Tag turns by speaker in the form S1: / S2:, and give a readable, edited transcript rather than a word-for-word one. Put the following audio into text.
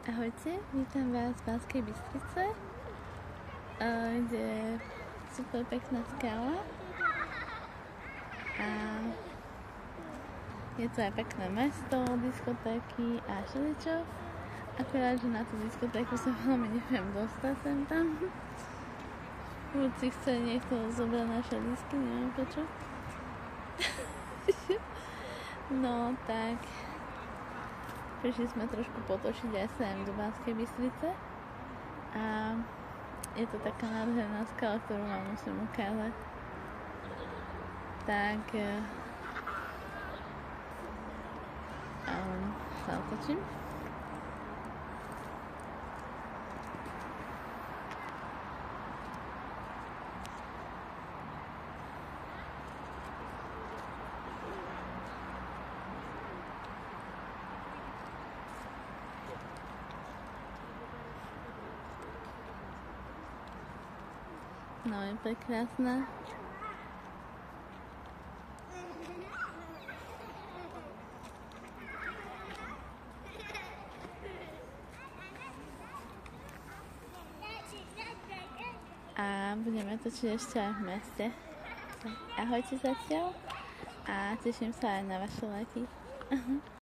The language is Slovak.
S1: Ahojte, vítam vás v Banskej Bystrici, kde je super pekná skala a je to aj pekné mesto, diskotéky a všeličo. Akurát, že na tú diskotéku sa veľmi neviem dostať sem tam. Buď si chce niekto zobrať naše disky, neviem prečo. No tak prišli sme trošku potočiť aj sem do Banskej Bystrice a je to taká nádherná skala, ktorú vám musím ukázať. Tak sa otočím. No, je prekrásna. A budeme točiť ešte aj v meste. Ahojte zatiaľ a teším sa aj na vaše lajky.